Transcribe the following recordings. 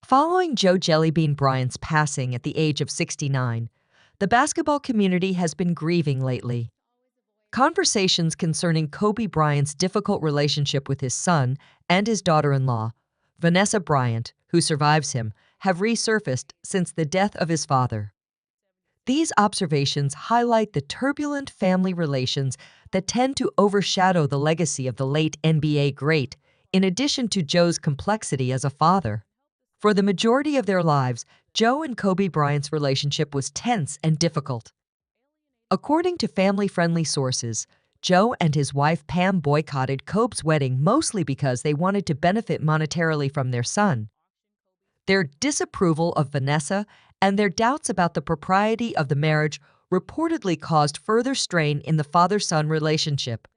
Following Joe Jellybean Bryant's passing at the age of 69, the basketball community has been grieving lately. Conversations concerning Kobe Bryant's difficult relationship with his son and his daughter-in-law, Vanessa Bryant, who survives him, have resurfaced since the death of his father. These observations highlight the turbulent family relations that tend to overshadow the legacy of the late NBA great, in addition to Joe's complexity as a father. For the majority of their lives, Joe and Kobe Bryant's relationship was tense and difficult. According to family-friendly sources, Joe and his wife Pam boycotted Kobe's wedding mostly because they wanted to benefit monetarily from their son. Their disapproval of Vanessa and their doubts about the propriety of the marriage reportedly caused further strain in the father-son relationship.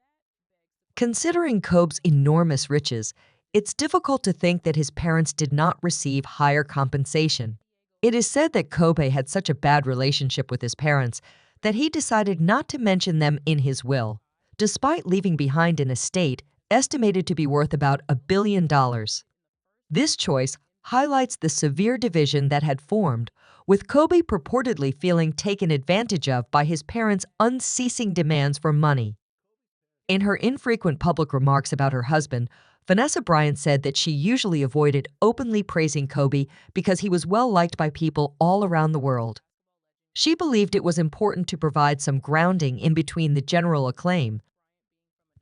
Considering Kobe's enormous riches, it's difficult to think that his parents did not receive higher compensation. It is said that Kobe had such a bad relationship with his parents that he decided not to mention them in his will, despite leaving behind an estate estimated to be worth about $1 billion. This choice highlights the severe division that had formed, with Kobe purportedly feeling taken advantage of by his parents' unceasing demands for money. In her infrequent public remarks about her husband, Vanessa Bryant said that she usually avoided openly praising Kobe because he was well-liked by people all around the world. She believed it was important to provide some grounding in between the general acclaim.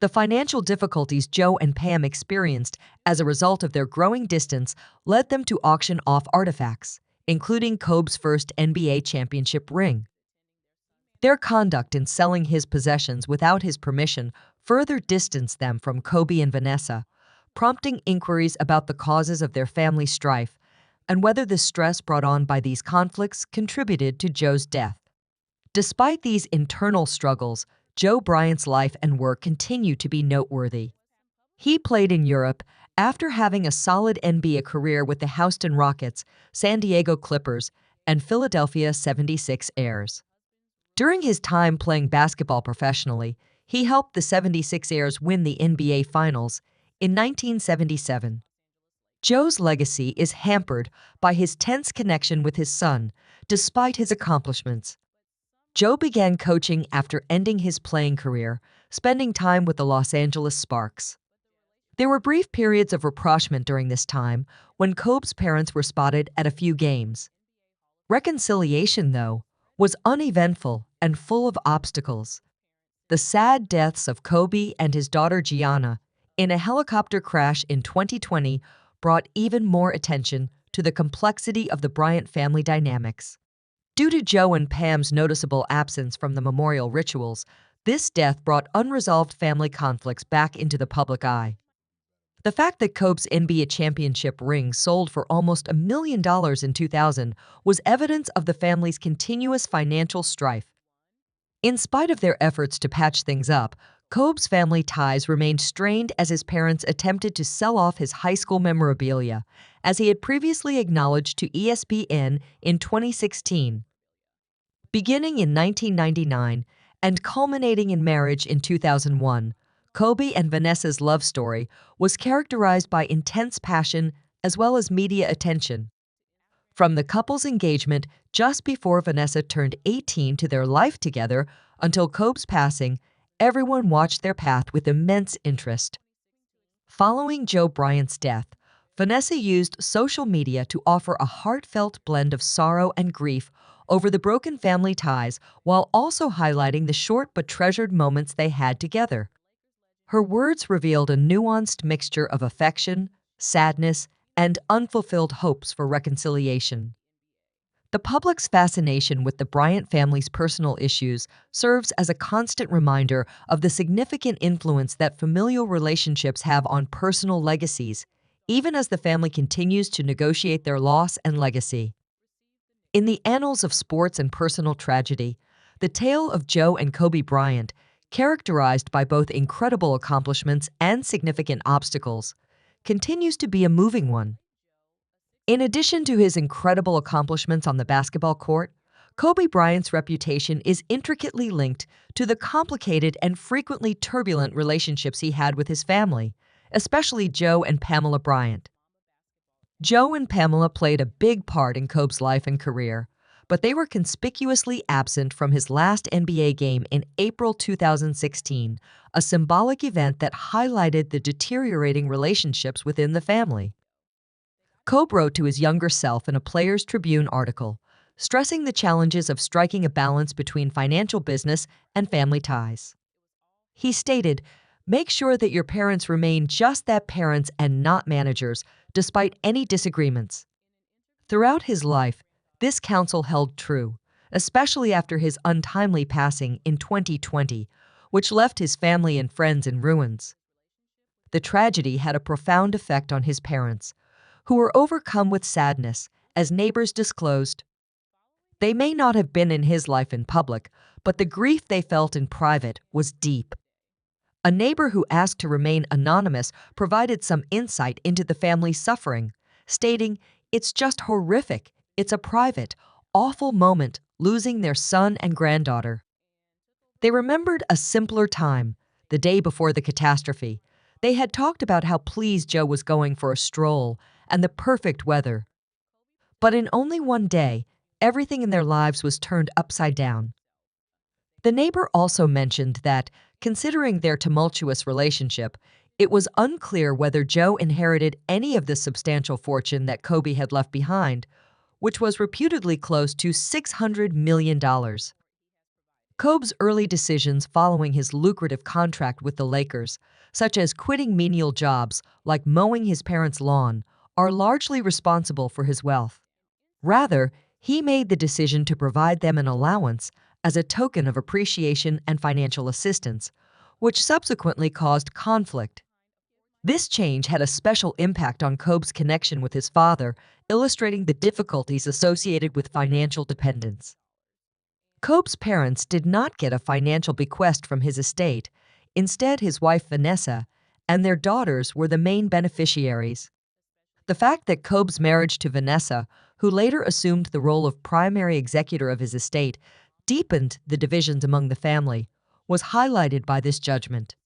The financial difficulties Joe and Pam experienced as a result of their growing distance led them to auction off artifacts, including Kobe's first NBA championship ring. Their conduct in selling his possessions without his permission further distanced them from Kobe and Vanessa, prompting inquiries about the causes of their family strife and whether the stress brought on by these conflicts contributed to Joe's death. Despite these internal struggles, Joe Bryant's life and work continue to be noteworthy. He played in Europe after having a solid NBA career with the Houston Rockets, San Diego Clippers, and Philadelphia 76ers. During his time playing basketball professionally, he helped the 76ers win the NBA Finals in 1977. Joe's legacy is hampered by his tense connection with his son, despite his accomplishments. Joe began coaching after ending his playing career, spending time with the Los Angeles Sparks. There were brief periods of rapprochement during this time when Kobe's parents were spotted at a few games. Reconciliation, though, was uneventful and full of obstacles. The sad deaths of Kobe and his daughter Gianna in a helicopter crash in 2020 brought even more attention to the complexity of the Bryant family dynamics. Due to Joe and Pam's noticeable absence from the memorial rituals, this death brought unresolved family conflicts back into the public eye. The fact that Kobe's NBA championship ring sold for almost $1 million in 2000 was evidence of the family's continuous financial strife. In spite of their efforts to patch things up, Kobe's family ties remained strained as his parents attempted to sell off his high school memorabilia, as he had previously acknowledged to ESPN in 2016. Beginning in 1999 and culminating in marriage in 2001, Kobe and Vanessa's love story was characterized by intense passion as well as media attention. From the couple's engagement just before Vanessa turned 18 to their life together until Kobe's passing, everyone watched their path with immense interest. Following Joe Bryant's death, Vanessa used social media to offer a heartfelt blend of sorrow and grief over the broken family ties while also highlighting the short but treasured moments they had together. Her words revealed a nuanced mixture of affection, sadness, and unfulfilled hopes for reconciliation. The public's fascination with the Bryant family's personal issues serves as a constant reminder of the significant influence that familial relationships have on personal legacies, even as the family continues to negotiate their loss and legacy. In the annals of sports and personal tragedy, the tale of Joe and Kobe Bryant, characterized by both incredible accomplishments and significant obstacles, continues to be a moving one. In addition to his incredible accomplishments on the basketball court, Kobe Bryant's reputation is intricately linked to the complicated and frequently turbulent relationships he had with his family, especially Joe and Pamela Bryant. Joe and Pamela played a big part in Kobe's life and career, but they were conspicuously absent from his last NBA game in April 2016, a symbolic event that highlighted the deteriorating relationships within the family. Kobe wrote to his younger self in a Players Tribune article, stressing the challenges of striking a balance between financial business and family ties. He stated, "Make sure that your parents remain just that, parents and not managers, despite any disagreements." Throughout his life, this counsel held true, especially after his untimely passing in 2020, which left his family and friends in ruins. The tragedy had a profound effect on his parents, who were overcome with sadness as neighbors disclosed. They may not have been in his life in public, but the grief they felt in private was deep. A neighbor who asked to remain anonymous provided some insight into the family's suffering, stating, "It's just horrific. It's a private, awful moment losing their son and granddaughter." They remembered a simpler time, the day before the catastrophe. They had talked about how pleased Joe was going for a stroll and the perfect weather. But in only one day, everything in their lives was turned upside down. The neighbor also mentioned that, considering their tumultuous relationship, it was unclear whether Joe inherited any of the substantial fortune that Kobe had left behind, which was reputedly close to $600 million. Kobe's early decisions following his lucrative contract with the Lakers, such as quitting menial jobs like mowing his parents' lawn, are largely responsible for his wealth. Rather, he made the decision to provide them an allowance as a token of appreciation and financial assistance, which subsequently caused conflict. This change had a special impact on Kobe's connection with his father, illustrating the difficulties associated with financial dependence. Kobe's parents did not get a financial bequest from his estate. Instead, his wife Vanessa and their daughters were the main beneficiaries. The fact that Kobe's marriage to Vanessa, who later assumed the role of primary executor of his estate, deepened the divisions among the family, was highlighted by this judgment.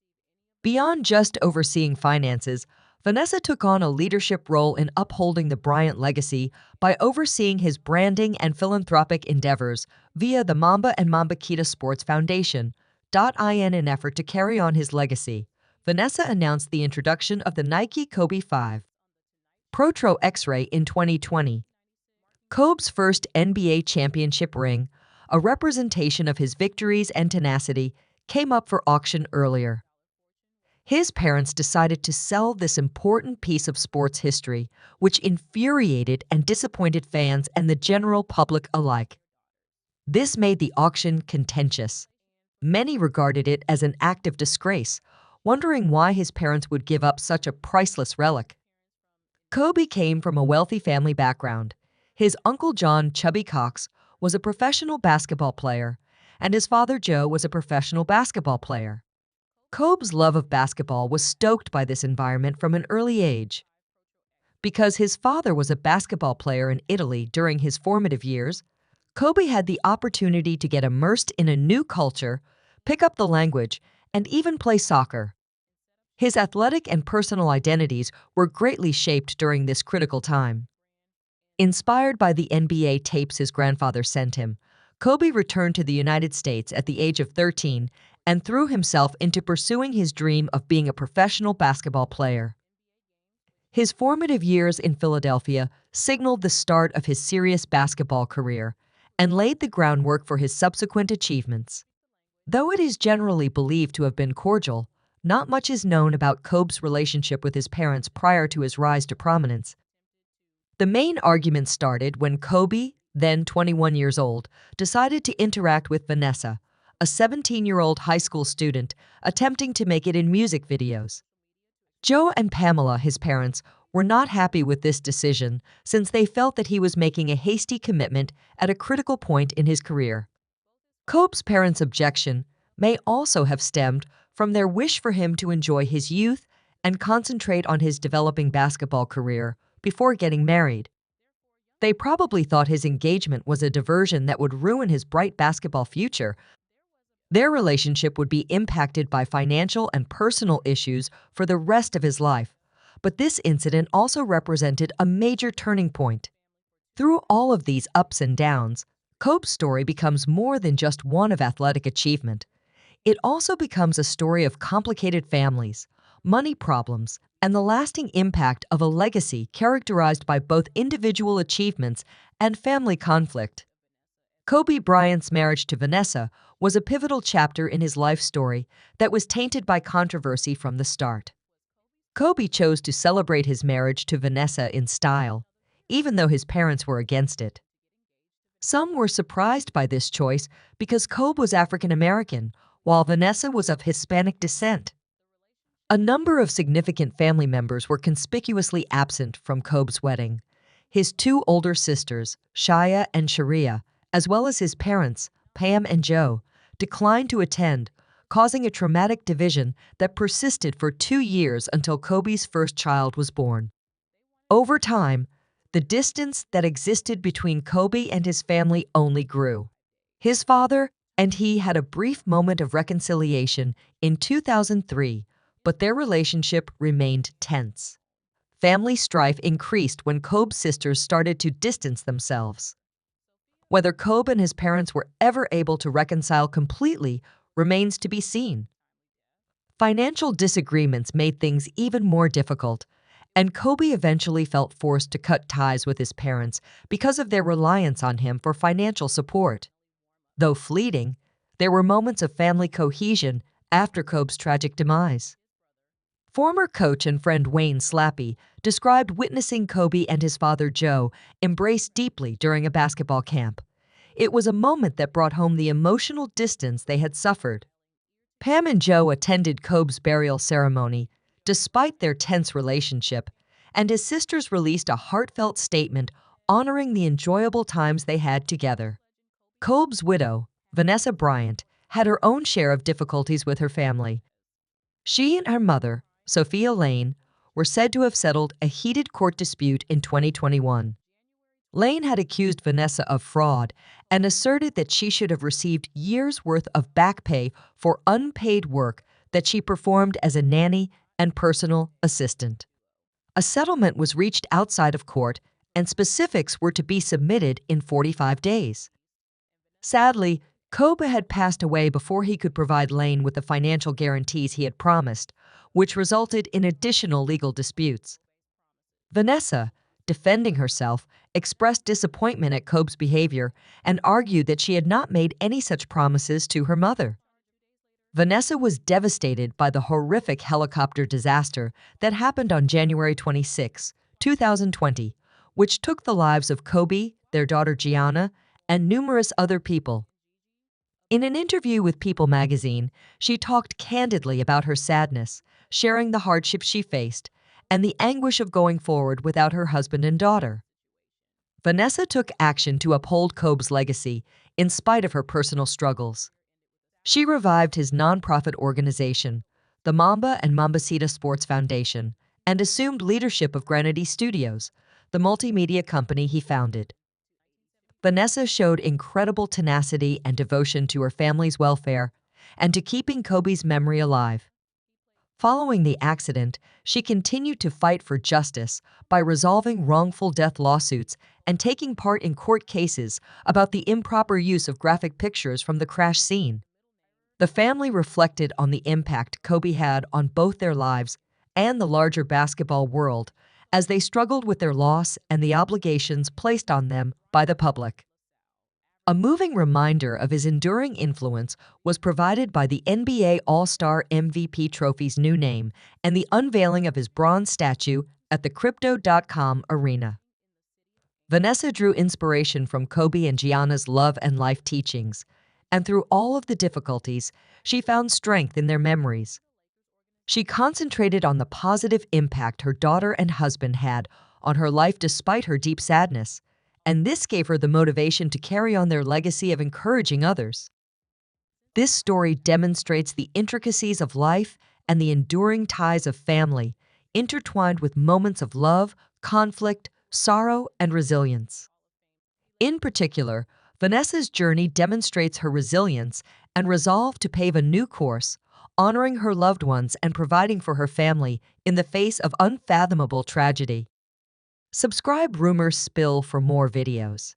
Beyond just overseeing finances, Vanessa took on a leadership role in upholding the Bryant legacy by overseeing his branding and philanthropic endeavors via the Mamba and Mambakita Sports Foundation. In an effort to carry on his legacy, Vanessa announced the introduction of the Nike Kobe 5 Protro X-Ray in 2020. Kobe's first NBA championship ring, a representation of his victories and tenacity, came up for auction earlier. His parents decided to sell this important piece of sports history, which infuriated and disappointed fans and the general public alike. This made the auction contentious. Many regarded it as an act of disgrace, wondering why his parents would give up such a priceless relic. Kobe came from a wealthy family background. His uncle John Chubby Cox was a professional basketball player, and his father Joe was a professional basketball player. Kobe's love of basketball was stoked by this environment from an early age. Because his father was a basketball player in Italy during his formative years, Kobe had the opportunity to get immersed in a new culture, pick up the language, and even play soccer. His athletic and personal identities were greatly shaped during this critical time. Inspired by the NBA tapes his grandfather sent him, Kobe returned to the United States at the age of 13 and threw himself into pursuing his dream of being a professional basketball player. His formative years in Philadelphia signaled the start of his serious basketball career and laid the groundwork for his subsequent achievements. Though it is generally believed to have been cordial, not much is known about Kobe's relationship with his parents prior to his rise to prominence. The main argument started when Kobe, then 21 years old, decided to interact with Vanessa, a 17-year-old high school student attempting to make it in music videos. Joe and Pamela, his parents, were not happy with this decision since they felt that he was making a hasty commitment at a critical point in his career. Kobe's parents' objection may also have stemmed from their wish for him to enjoy his youth and concentrate on his developing basketball career before getting married. They probably thought his engagement was a diversion that would ruin his bright basketball future. Their relationship would be impacted by financial and personal issues for the rest of his life, But this incident also represented a major turning point. Through all of these ups and downs, Kobe's story becomes more than just one of athletic achievement. It also becomes a story of complicated families, money problems, and the lasting impact of a legacy characterized by both individual achievements and family conflict. Kobe Bryant's marriage to Vanessa was a pivotal chapter in his life story that was tainted by controversy from the start. Kobe chose to celebrate his marriage to Vanessa in style, even though his parents were against it. Some were surprised by this choice because Kobe was African American, while Vanessa was of Hispanic descent. A number of significant family members were conspicuously absent from Kobe's wedding. His two older sisters, Shaya and Sharia, as well as his parents, Pam and Joe, declined to attend, causing a traumatic division that persisted for 2 years until Kobe's first child was born. Over time, the distance that existed between Kobe and his family only grew. His father and he had a brief moment of reconciliation in 2003, but their relationship remained tense. Family strife increased when Kobe's sisters started to distance themselves. Whether Kobe and his parents were ever able to reconcile completely remains to be seen. Financial disagreements made things even more difficult, and Kobe eventually felt forced to cut ties with his parents because of their reliance on him for financial support. Though fleeting, there were moments of family cohesion after Kobe's tragic demise. Former coach and friend Wayne Slappy described witnessing Kobe and his father Joe embrace deeply during a basketball camp. It was a moment that brought home the emotional distance they had suffered. Pam and Joe attended Kobe's burial ceremony, despite their tense relationship, and his sisters released a heartfelt statement honoring the enjoyable times they had together. Kobe's widow, Vanessa Bryant, had her own share of difficulties with her family. She and her mother, Sophia Lane, were said to have settled a heated court dispute in 2021. Lane had accused Vanessa of fraud and asserted that she should have received years' worth of back pay for unpaid work that she performed as a nanny and personal assistant. A settlement was reached outside of court, and specifics were to be submitted in 45 days. Sadly, Kobe had passed away before he could provide Lane with the financial guarantees he had promised, which resulted in additional legal disputes. Vanessa, defending herself, expressed disappointment at Kobe's behavior and argued that she had not made any such promises to her mother. Vanessa was devastated by the horrific helicopter disaster that happened on January 26, 2020, which took the lives of Kobe, their daughter Gianna, and numerous other people. In an interview with People magazine, she talked candidly about her sadness, sharing the hardships she faced and the anguish of going forward without her husband and daughter. Vanessa took action to uphold Kobe's legacy in spite of her personal struggles. She revived his nonprofit organization, the Mamba and Mambacita Sports Foundation, and assumed leadership of Granity Studios, the multimedia company he founded. Vanessa showed incredible tenacity and devotion to her family's welfare and to keeping Kobe's memory alive. Following the accident, she continued to fight for justice by resolving wrongful death lawsuits and taking part in court cases about the improper use of graphic pictures from the crash scene. The family reflected on the impact Kobe had on both their lives and the larger basketball world as they struggled with their loss and the obligations placed on them by the public. A moving reminder of his enduring influence was provided by the NBA All-Star MVP trophy's new name and the unveiling of his bronze statue at the Crypto.com arena. Vanessa drew inspiration from Kobe and Gianna's love and life teachings, and through all of the difficulties, she found strength in their memories. She concentrated on the positive impact her daughter and husband had on her life despite her deep sadness, and this gave her the motivation to carry on their legacy of encouraging others. This story demonstrates the intricacies of life and the enduring ties of family, intertwined with moments of love, conflict, sorrow, and resilience. In particular, Vanessa's journey demonstrates her resilience and resolve to pave a new course, honoring her loved ones and providing for her family in the face of unfathomable tragedy. Subscribe Rumors Spill for more videos.